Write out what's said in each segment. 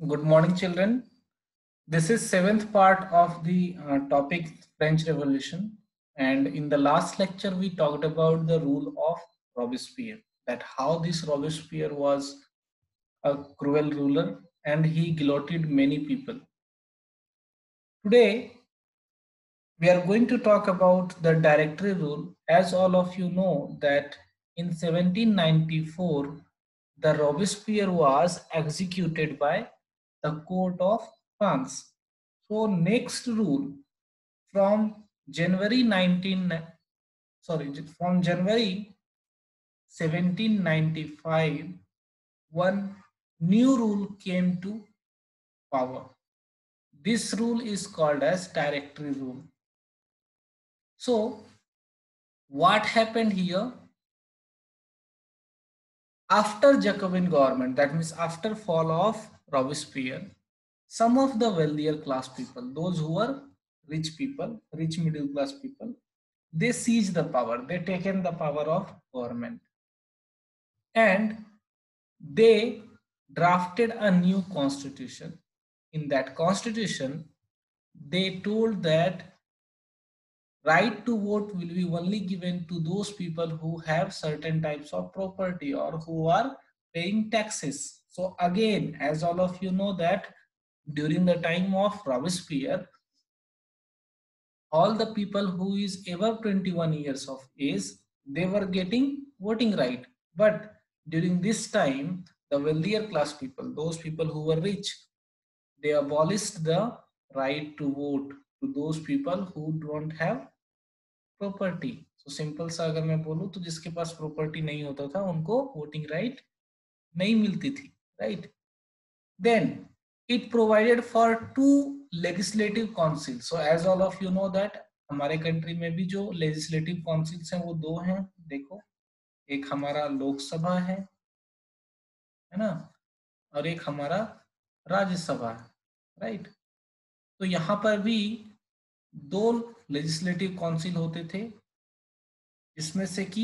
Good morning, children. This is seventh part of the topic French Revolution. And in the last lecture, we talked about the rule of Robespierre, that how this Robespierre was a cruel ruler and he guillotined many people. Today, we are going to talk about the Directory rule. As all of you know that in 1794, the Robespierre was executed by the court of France. So next rule from January 1795, one new rule came to power. This rule is called as Directory rule. So what happened here? After Jacobin government, that means after fall of Robespierre, some of the wealthier class people, those who were rich people, rich middle class people, they seized the power, they taken the power of government, and they drafted a new constitution. In that constitution, they told that right to vote will be only given to those people who have certain types of property or who are paying taxes. So again, as all of you know that during the time of Robespierre, all the people who is above 21 years of age, they were getting voting right. But during this time, the wealthier class people, those people who were rich, they abolished the right to vote to those people who don't have property. So simple सा अगर मैं बोलूं तो जिसके पास property नहीं होता था उनको वोटिंग राइट नहीं मिलती थी, right. Then it provided for to legislative council. So as all of you know that हमारे कंट्री में भी जो लेजिस्लेटिव काउंसिल्स हैं वो दो हैं. देखो, एक हमारा लोकसभा है ना, और एक हमारा राज्यसभा है, राइट. तो यहाँ पर भी दो लेजिस्लेटिव काउंसिल होते थे, जिसमें से कि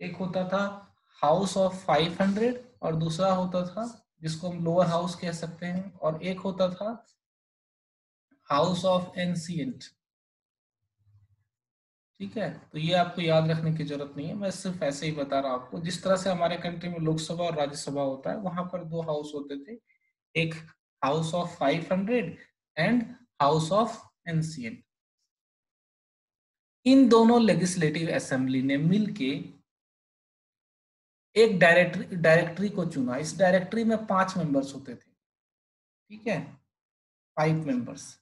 एक होता था हाउस ऑफ 500 और दूसरा होता था जिसको हम लोअर हाउस कह सकते हैं, और एक होता था हाउस ऑफ एंशिएंट. ठीक है, तो ये आपको याद रखने की जरूरत नहीं है, मैं सिर्फ ऐसे ही बता रहा हूं आपको. जिस तरह से हमारे कंट्री में लोकसभा और राज्यसभा होता है, वहां पर दो हाउस होते थे, एक house of 500 and house of ancient. इन दोनों लेजिस्लेटिव असेंबली ने मिलके एक डायरेक्टरी को चुना. इस डायरेक्टरी में 5 मेंबर्स होते थे, ठीक है, 5 मेंबर्स.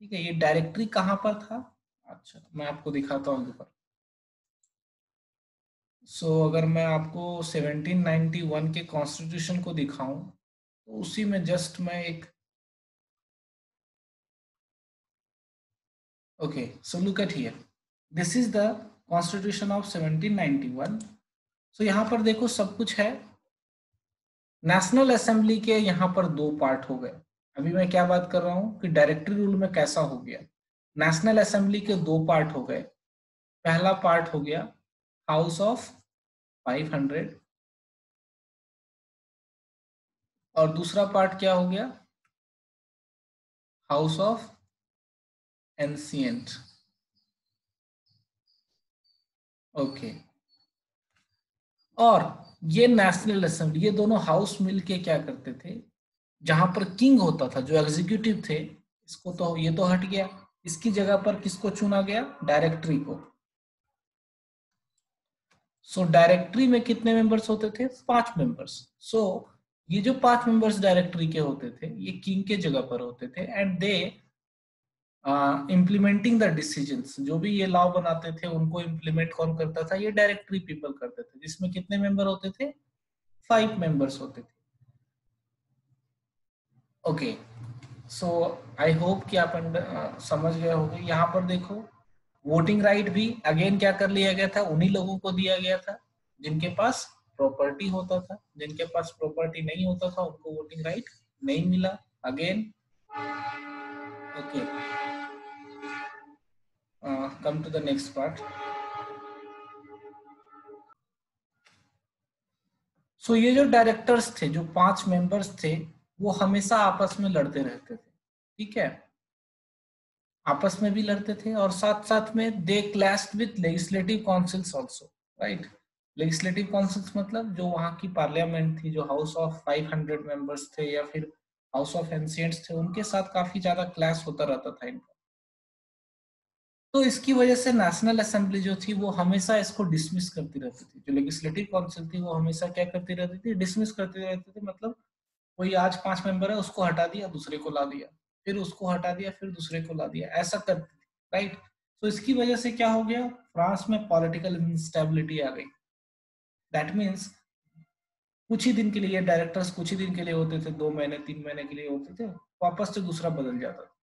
ठीक है, ये डायरेक्टरी कहां पर था? अच्छा, मैं आपको दिखाता हूँ ऊपर. सो अगर मैं आपको 1791 के कॉन्स्टिट्यूशन को दिखाऊं तो उसी में जस्ट मैं एक okay, so look at here, this is the constitution of 1791. सो यहाँ पर देखो सब कुछ है. नेशनल असेंबली के यहाँ पर दो पार्ट हो गए. अभी मैं क्या बात कर रहा हूँ कि डायरेक्टरी रूल में कैसा हो गया. नेशनल असेंबली के दो पार्ट हो गए. पहला पार्ट हो गया हाउस ऑफ 500 और दूसरा पार्ट क्या हो गया, हाउस ऑफ एंशिएंट. ओके, और ये नेशनल असेंबली, ये दोनों हाउस मिलके क्या करते थे, जहां पर किंग होता था, जो एग्जीक्यूटिव थे, इसको तो ये तो हट गया, इसकी जगह पर किसको चुना गया, डायरेक्टरी को. सो डायरेक्टरी में कितने मेंबर्स होते थे, 5 मेंबर्स. सो ये जो 5 मेंबर्स डायरेक्टरी के होते थे, ये किंग के जगह पर होते थे, and they implementing the decisions. जो भी ये लॉ बनाते थे उनको इम्प्लीमेंट कौन करता था, ये डायरेक्टरी पीपल करते थे, जिसमें कितने मेंबर होते थे, 5 मेंबर्स होते थे. ओके, सो आई होप कि आप समझ गए होंगे. यहाँ पर देखो, वोटिंग राइट भी अगेन क्या कर लिया गया था, उन्हीं लोगों को दिया गया था जिनके पास प्रॉपर्टी होता था. जिनके पास प्रॉपर्टी नहीं होता था उनको वोटिंग राइट नहीं मिला. Again okay, come to the next part. So ये जो डायरेक्टर्स थे, जो 5 मेंबर्स थे, वो हमेशा आपस में लड़ते रहते थे, ठीक है, आपस में भी लड़ते थे और साथ साथ में they clashed with legislative councils also, right. Legislative councils मतलब जो वहाँ की पार्लियामेंट थी, जो हाउस ऑफ 500 मेंबर्स थे या फिर हाउस ऑफ एंशिएंट्स थे, उनके साथ काफी ज्यादा क्लैश होता रहता था इनका। तो इसकी वजह से नेशनल असेंबली जो थी वो हमेशा इसको डिसमिस करती रहती थी, जो लेजिस्लेटिव काउंसिल थी वो हमेशा क्या करती रहती थी, डिसमिस करती रहती थी। मतलब कोई आज 5 मेंबर है, उसको हटा दिया, दूसरे को ला दिया, फिर उसको हटा दिया, फिर दूसरे को ला दिया, ऐसा करती थी, राइट। तो इसकी वजह से क्या हो गया, फ्रांस में पॉलिटिकल इंस्टेबिलिटी आ गई। दैट मीन्स कुछ ही दिन के लिए डायरेक्टर्स कुछ ही दिन के लिए होते थे, 2 महीने 3 महीने के लिए होते थे, वापस से दूसरा बदल जाता था।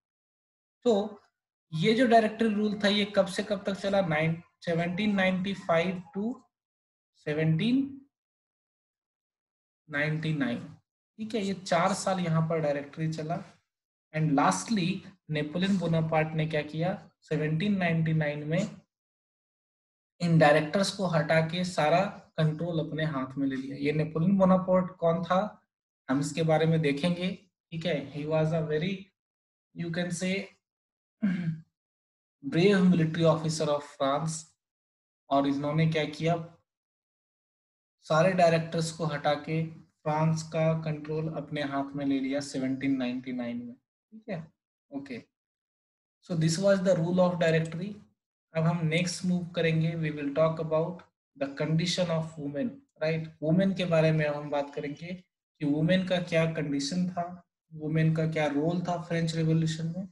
तो ये जो डायरेक्टर रूल था ये कब से कब तक चला, 1795 टू 1799, ठीक है, ये 4 साल यहाँ पर डायरेक्टरी चला। एंड लास्टली नेपोलियन बोनापार्ट ने क्या किया, 1799 में इन डायरेक्टर्स को हटा के सारा कंट्रोल अपने हाथ में ले लिया। ये नेपोलियन बोनापार्ट कौन था, हम इसके बारे में देखेंगे, ठीक है। He was a very, you can say, brave military officer of France. और इन्होंने क्या किया, सारे डायरेक्टर्स को हटा के फ्रांस का कंट्रोल अपने हाथ में ले लिया 1799 में, ठीक है। Okay, so this was the rule of directory. अब हम नेक्स्ट मूव करेंगे, we will talk about the condition of women, right. Women के बारे में हम बात करेंगे कि वुमेन का क्या कंडीशन था, वुमेन का क्या रोल था फ्रेंच रेवोल्यूशन में,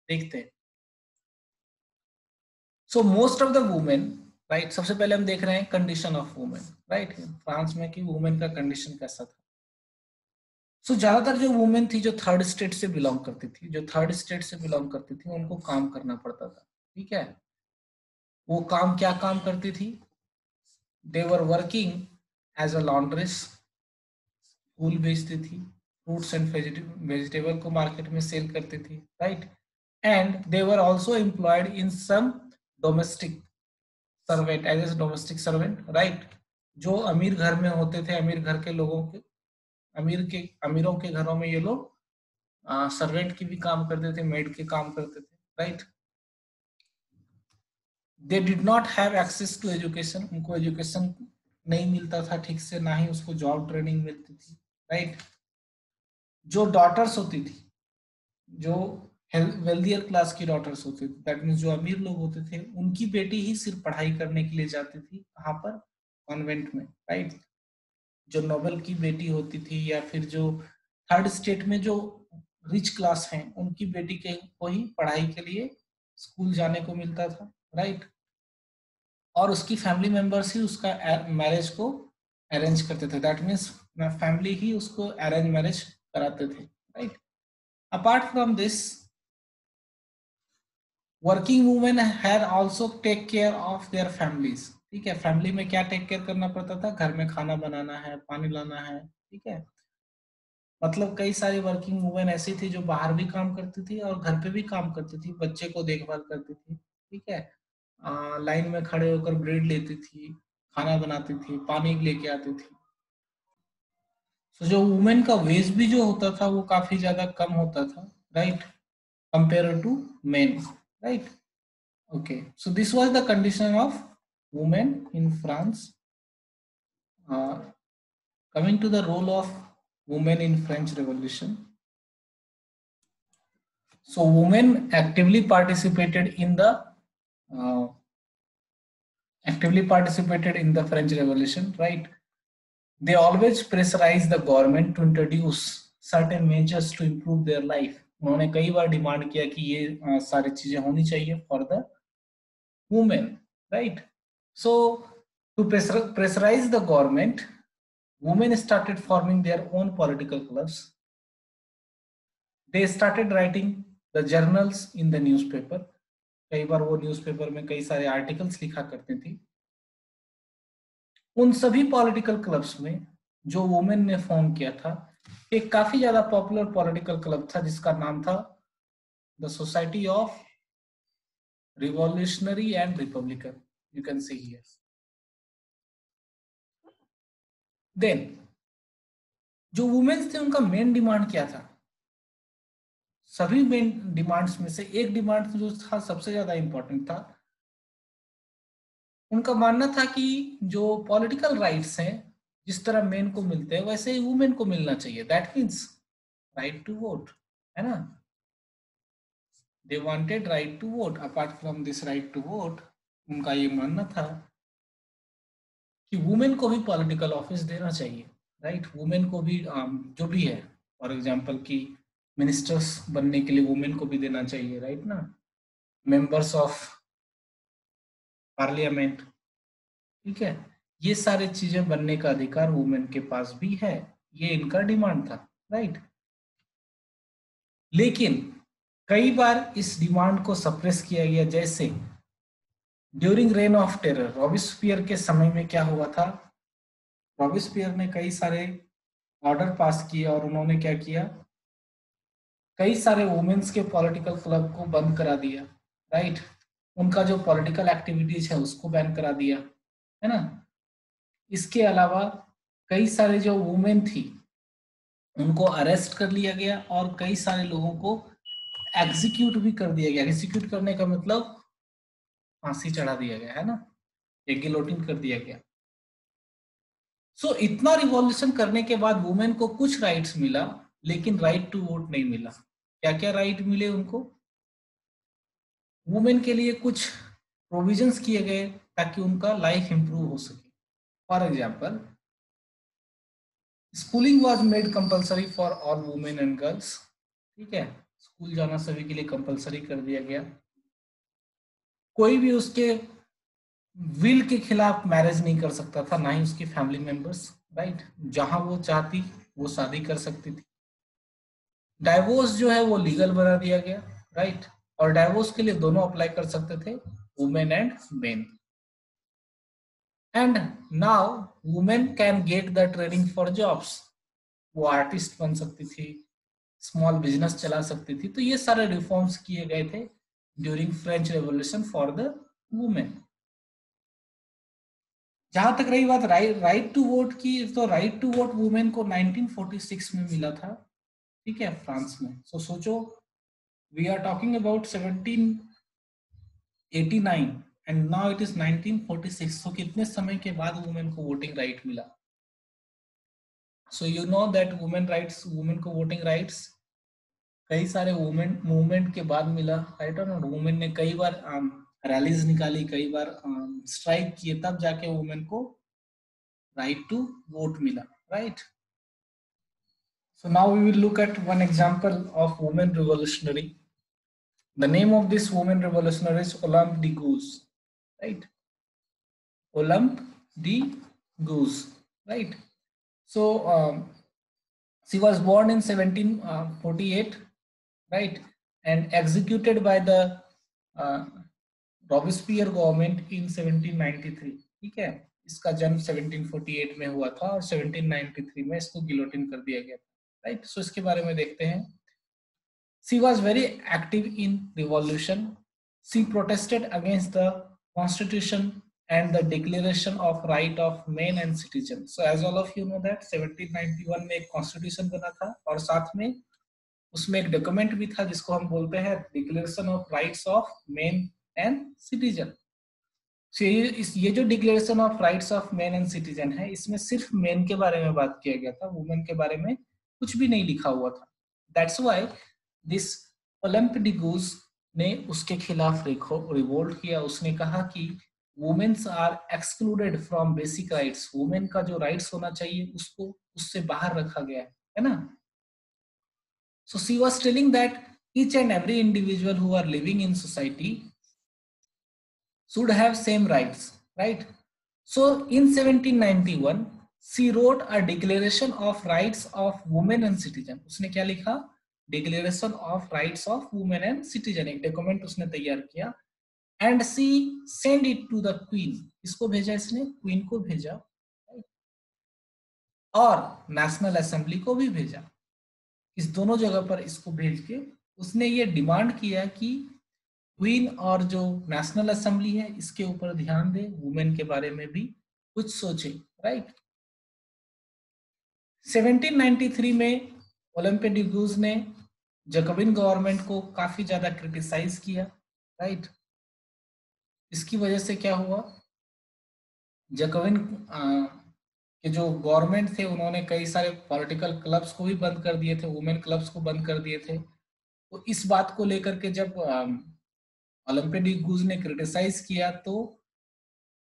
देखते हैं। So most of the women, right, सबसे पहले हम देख रहे हैं condition of women, right, France में कि वुमेन का कंडीशन कैसा था। सो ज्यादातर जो वुमेन थी जो थर्ड स्टेट से बिलोंग करती थी, जो थर्ड स्टेट से बिलोंग करती थी, उनको काम करना पड़ता था, ठीक है। वो काम क्या काम करती थी, दे वर वर्किंग एज अ लॉन्ड्रेस, फूल बेचती थी, फ्रूट्स एंड वेजिटेबल को मार्केट में सेल करती थी, right. And they were also employed in some domestic servant, as a domestic servant, right. जो अमीर घर में होते थे, अमीर घर के लोगों के, अमीरों के घरों में ये लोग सर्वेंट की भी काम करते थे, मेड के काम करते थे, right. They did not have access to education, उनको एजुकेशन नहीं मिलता था ठीक से, ना ही उसको जॉब ट्रेनिंग मिलती थी, राइट। जो डॉटर्स होती थी, जो वेल्दियर क्लास की डॉटर्स होती थी, दैट मीन्स जो अमीर लोग होते थे, उनकी बेटी ही सिर्फ पढ़ाई करने के लिए जाती थी, कहाँ पर, कॉन्वेंट में, राइट। जो नोबल की बेटी होती थी या फिर जो थर्ड स्टेट में जो रिच क्लास हैं, उनकी बेटी के को ही पढ़ाई के लिए स्कूल जाने को मिलता था, राइट। और उसकी फैमिली मेंबर्स ही उसका मैरिज को अरेंज करते थे, दैट मीन्स फैमिली ही उसको अरेंज मैरिज कराते थे, right. Apart from this, working women had also take care of their families, ठीक है। फैमिली में क्या टेक केयर करना पड़ता था, घर में खाना बनाना है, पानी लाना है, ठीक है। मतलब कई सारी वर्किंग वुमेन ऐसी थी जो बाहर भी काम करती थी और घर पे भी काम करती थी, बच्चे को देखभाल करती थी, ठीक है। लाइन में खड़े होकर ब्रेड लेती थी, खाना बनाती थी, पानी लेके आती थी। तो जो वुमेन का वेज भी जो होता था वो काफी ज्यादा कम होता था, right, compare to men, right. Okay, so this was the condition of women in France. Coming to the role of women in French Revolution. So women uh, actively participated in the French Revolution, right? They always pressurized the government to introduce certain measures to improve their life. उन्होंने कई बार demand किया कि ये सारी चीजें होनी चाहिए for the women, right. So to pressurize the government, women started forming their own political clubs. They started writing the journals in the newspaper. कई बार वो न्यूज़पेपर में कई सारे आर्टिकल्स लिखा करती थी। उन सभी पॉलिटिकल क्लब्स में जो वुमेन ने फॉर्म किया था, एक काफी ज्यादा पॉपुलर पॉलिटिकल क्लब था जिसका नाम था the society of revolutionary and republican, you can see here. Then जो वुमेन्स थे उनका मेन डिमांड क्या था? सभी मेन डिमांड्स में से एक डिमांड जो था सबसे ज्यादा इंपॉर्टेंट था, उनका मानना था कि जो पॉलिटिकल राइट्स हैं जिस तरह मेन को मिलते हैं वैसे ही वुमेन को मिलना चाहिए। That means right to vote, है ना? They wanted right to vote. Apart from this right to vote, उनका ये मानना था कि वुमेन को भी पॉलिटिकल ऑफिस देना चाहिए। राइट, वुमेन को भी जो भी है, फॉर एग्जांपल कि मिनिस्टर्स बनने के लिए वुमेन को भी देना चाहिए, राइट ना? मेंबर्स ऑफ पार्लियामेंट, ठीक है, ये सारी चीजें बनने का अधिकार वुमेन के पास भी है, ये इनका डिमांड था। राइट, लेकिन कई बार इस डिमांड को सप्रेस किया गया। जैसे during rain of terror, Robespierre के समय में क्या हुआ था? रॉबिस्पियर ने कई सारे ऑर्डर पास किए और उन्होंने क्या किया, कई सारे वुमेन्स के पॉलिटिकल क्लब को बंद करा दिया। राइट, उनका जो पॉलिटिकल एक्टिविटीज है उसको बैन करा दिया, है ना? इसके अलावा कई सारे जो वुमेन थी उनको अरेस्ट कर लिया गया और कई सारे लोगों को एग्जीक्यूट भी कर दिया गया। एग्जीक्यूट करने का मतलब फांसी चढ़ा दिया गया, है ना? या गिलोटिन कर दिया गया। सो इतना रिवॉल्यूशन करने के बाद वुमेन को कुछ राइट्स मिला, लेकिन राइट टू वोट नहीं मिला। क्या क्या राइट मिले उनको? वुमेन के लिए कुछ प्रोविजंस किए गए ताकि उनका लाइफ इंप्रूव हो सके। For example, schooling was made compulsory for all women and girls. ठीक है, स्कूल जाना सभी के लिए कंपल्सरी कर दिया गया। कोई भी उसके विल के खिलाफ मैरिज नहीं कर सकता था, ना ही उसकी फैमिली मेंबर्स। राइट, जहां वो चाहती वो शादी कर सकती थी। डाइवोर्स जो है वो लीगल बना दिया गया। राइट, और डाइवोर्स के लिए दोनों अप्लाई कर सकते थे, women and main. And now women can get the training for jobs. वो आर्टिस्ट बन सकती थी, स्मॉल बिजनेस चला सकती थी। तो ये सारे रिफॉर्म्स किए गए थे during French revolution for the women. जहां तक रही बात राइट टू वोट की, तो राइट टू वोट वुमेन को 1946 में मिला था। ठीक है, फ्रांस में। सोचो, we are talking about 1789 and now it is 1946। तो कितने समय के बाद वुमेन को वोटिंग राइट मिला? So you know that women rights, women को वोटिंग राइट्स कई सारे वुमेन मूवमेंट के बाद मिला। राइट, और वुमेन ने कई बार रैलीज निकाली, कई बार स्ट्राइक किए, तब जाके वुमेन को राइट टू वोट मिला। Right, so now we will look at one example of women revolutionary. The name of this woman revolutionary is Olympe de Gouges. Right, Olympe de Gouges. Right, so she was born in 1748. Right, and executed by the uh, Robespierre government in 1793। ठीक है, इसका जन्म 1748 में हुआ था और 1793 में इसको गिलोटिन कर दिया गया था। राइट, सो इसके बारे में देखते हैं। She was very active in revolution. She protested against the constitution and the declaration of right of men and citizens. So as all of you know that 1791 में एक कॉन्स्टिट्यूशन बना था और साथ में उसमें एक डॉक्यूमेंट भी था जिसको हम बोलते हैं declaration of rights of main and citizen. ये जो declaration of rights of main and citizen है, इसमें सिर्फ मेन के बारे में बात किया गया था, वुमेन के बारे में कुछ भी नहीं लिखा हुआ था। That's why this Olympe de Gouges ने उसके खिलाफ रिवोल्ट किया। उसने कहा कि women's are excluded from basic rights. Women का जो राइट्स होना चाहिए उसको उससे बाहर रखा गया है ना। So she was telling that each and every individual who are living in society should have same rights, right? So in 1791 she wrote a declaration of rights of women and citizen। उसने क्या लिखा? Declaration of rights of women and citizen, एक document उसने तैयार किया। And she send it to the queen. इसको भेजा इसने, क्वीन को भेजा, और नेशनल असेंबली को भी भेजा। इस दोनों जगह पर इसको भेज के उसने ये डिमांड किया कि क्वीन और जो नेशनल असेंबली है इसके ऊपर ध्यान दे, वुमेन के बारे में भी कुछ सोचे। राइट, 1793 में ओलंपे डिगूज ने जैकोबिन गवर्नमेंट को काफी ज्यादा क्रिटिसाइज किया, राइट। इसकी वजह से क्या हुआ, जैकोबिन के जो गवर्नमेंट थे उन्होंने कई सारे पॉलिटिकल क्लब्स को भी बंद कर दिए थे, वुमेन क्लब्स को बंद कर दिए थे। तो इस बात को लेकर के जब ओलंपे डिगूज ने क्रिटिसाइज किया तो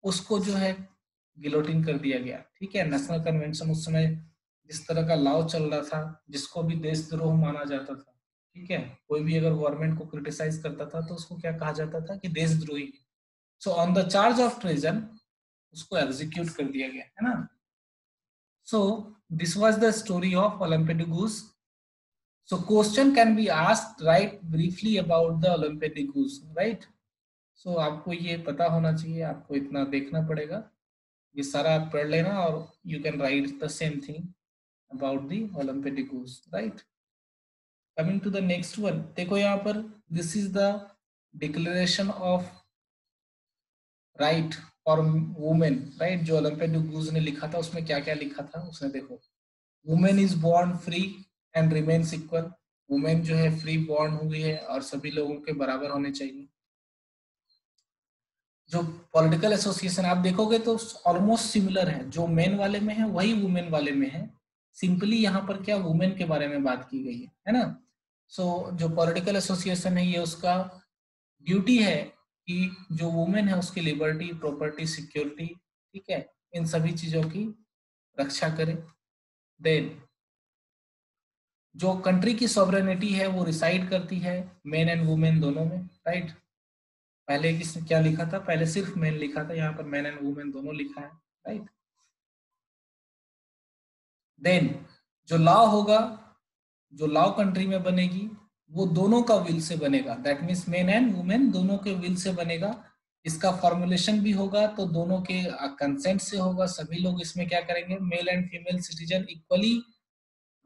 उसको जो है गिलोटिन कर दिया गया, ठीक है। नेशनल कन्वेंशन उस समय जिस तरह का लॉ चल रहा था, जिसको भी देशद्रोह माना जाता था, ठीक है। कोई भी अगर गवर्नमेंट को क्रिटिसाइज करता था तो उसको क्या कहा जाता था कि देशद्रोही। So on the charge of treason उसको एग्जीक्यूट कर दिया गया, है ना। So this was the story of Olympe de Gouges. So question can be asked, write briefly about the Olympic goose, right? So आपको ये पता होना चाहिए, आपको इतना देखना पड़ेगा, ये सारा आप पढ़ लेना और you can write the same thing about the Olympic goose, right? Coming to the next one, देखो यहाँ पर this is the declaration of right for women, right? जो ओलंपिक गोose ने लिखा था उसमें क्या क्या लिखा था उसने देखो, women is born free and remains equal. Women जो है फ्री बॉर्न हुई है और सभी लोगों के बराबर होने चाहिए। जो पॉलिटिकल एसोसिएशन आप देखोगे तो ऑलमोस्ट सिमिलर है, जो मेन वाले में है वही वुमेन वाले में है, सिंपली यहाँ पर क्या वुमेन के बारे में बात की गई है ना। सो जो पॉलिटिकल एसोसिएशन है ये उसका ड्यूटी है कि जो वुमेन है उसकी लिबर्टी, प्रॉपर्टी, सिक्योरिटी, ठीक है, इन सभी चीजों की रक्षा करे। देन जो कंट्री की सॉवरेनिटी है वो रिसाइड करती है मेन एंड वुमेन दोनों में, राइट। पहले किसने क्या लिखा था, पहले सिर्फ मेन लिखा था, यहाँ पर मेन एंड वुमेन दोनों लिखा है, राइट। देन जो लॉ होगा, जो लॉ कंट्री में बनेगी वो दोनों का विल से बनेगा, that means main and women दोनों के विल से बनेगा। इसका फॉर्मुलेशन भी होगा तो दोनों के कंसेंट से होगा। सभी लोग इसमें क्या करेंगे, male and female citizen equally,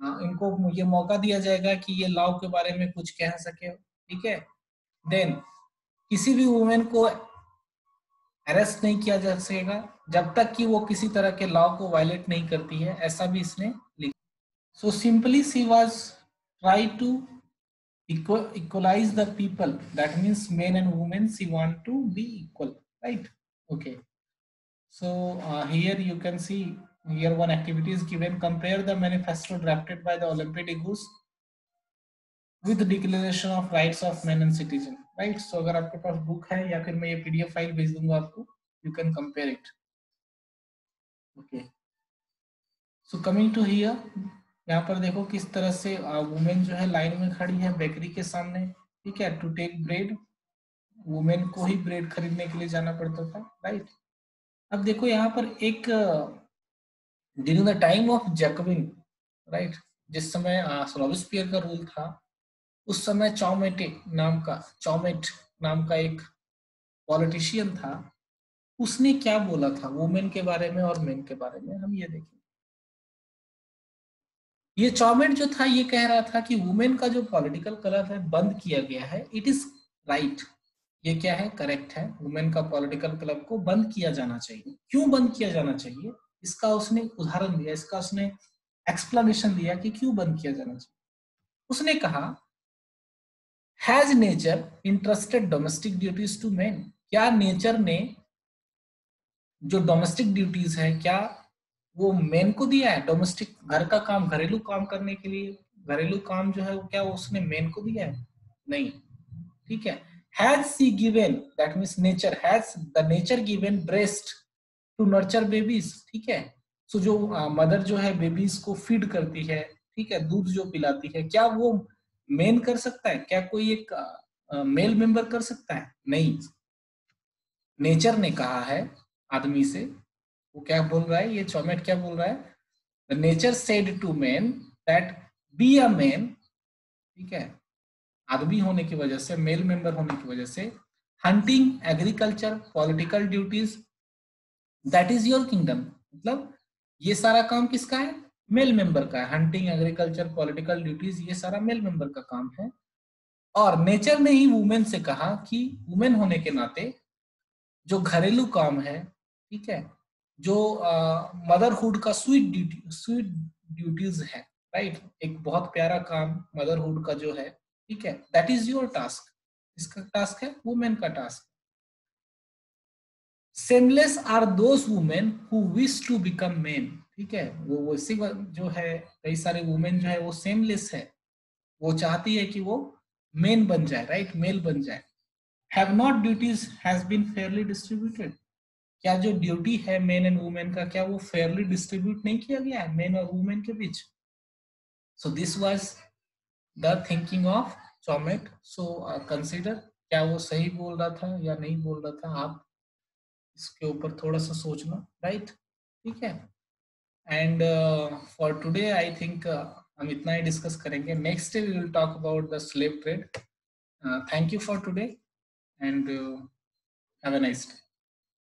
इनको ये मौका दिया जाएगा कि ये लॉ के बारे में कुछ कह सके, ठीक है। देन किसी भी वुमेन को अरेस्ट नहीं किया जा सकेगा जब तक कि वो किसी तरह के लॉ को वायलेट नहीं करती है, ऐसा भी इसने लिखा। So simply she was try to equalize the people, that means men and women she want to be equal, right? Okay, so here you can see, here one activity is given, compare the manifesto drafted by the Olympic goose with the declaration of rights of men and citizen, right? So अगर आपके पास book है या फिर मैं ये PDF file भेज दूंगा आपको, you can compare it. Okay, so coming to here, यहाँ पर देखो किस तरह से वुमेन जो है लाइन में खड़ी है बेकरी के सामने, ठीक है, टू टेक ब्रेड। वुमेन को ही ब्रेड खरीदने के लिए जाना पड़ता था, राइट। अब देखो यहाँ पर एक during the time of Jacobian, right, जिस समय रोबेस्पियर का रूल था उस समय चौमेट नाम का एक पॉलिटिशियन था। उसने क्या बोला था वुमेन के बारे में और मेन के बारे में, हम ये देखेंगे। ये चौमेट जो था ये कह रहा था कि वुमेन का जो पॉलिटिकल क्लब है बंद किया गया है, इट इज राइट, ये क्या है, करेक्ट है। वुमेन का पॉलिटिकल क्लब को बंद किया जाना चाहिए। क्यों बंद किया जाना चाहिए, इसका उसने उदाहरण दिया, इसका उसने एक्सप्लेनेशन दिया कि क्यों बंद किया जाना चाहिए। उसने कहा, has nature entrusted domestic duties to man, क्या नेचर ने जो डोमेस्टिक ड्यूटीज है क्या वो मेन को दिया है, डोमेस्टिक घर का काम, घरेलू काम करने के लिए घरेलू काम जो है वो क्या उसने मेन को दिया है, नहीं, ठीक है। Has she given, that means nature, has the nature given breast to nurture babies, ठीक है। सो जो मदर जो है बेबीज को फीड करती है, ठीक है, दूध जो पिलाती है, क्या वो मेन कर सकता है, क्या कोई एक मेल मेंबर कर सकता है, नहीं। नेचर ने कहा है आदमी से, वो क्या बोल रहा है, ये चौमेट क्या बोल रहा है, the nature said to man that be a man, ठीक है, आदमी होने की वजह से, मेल मेंबर होने की वजह से, hunting, agriculture, political duties, that is your kingdom, मतलब ये सारा काम किसका है, मेल मेंबर का है। हंटिंग, एग्रीकल्चर, पॉलिटिकल ड्यूटीज ये सारा मेल मेंबर का काम है। और नेचर ने ही वुमेन से कहा कि वुमेन होने के नाते जो घरेलू काम है, ठीक है, जो मदरहुड का स्वीट ड्यूटीज है, राइट? एक बहुत प्यारा काम मदरहुड का जो है, ठीक है, दैट इज योर टास्क। इसका टास्क है, वुमेन का task. Seamless are those women who wish to become men, ठीक है, वो इसी जो है, कई सारे वुमेन जो है वो सेमलेस है, वो चाहती है कि वो मेन बन जाए, राइट, मेल बन जाए। Have not duties has been fairly distributed, क्या जो ड्यूटी है मेन एंड वुमेन का, क्या वो फेयरली डिस्ट्रीब्यूट नहीं किया गया है मेन और वुमेन के बीच? So this was the thinking of Chaumette. So consider, क्या वो सही बोल रहा था या नहीं बोल रहा था, आप इसके ऊपर थोड़ा सा सोचना, राइट? ठीक है। And for today I think हम इतना ही डिस्कस करेंगे। Next day we will talk about the slave trade. Thank you for today and have a nice day.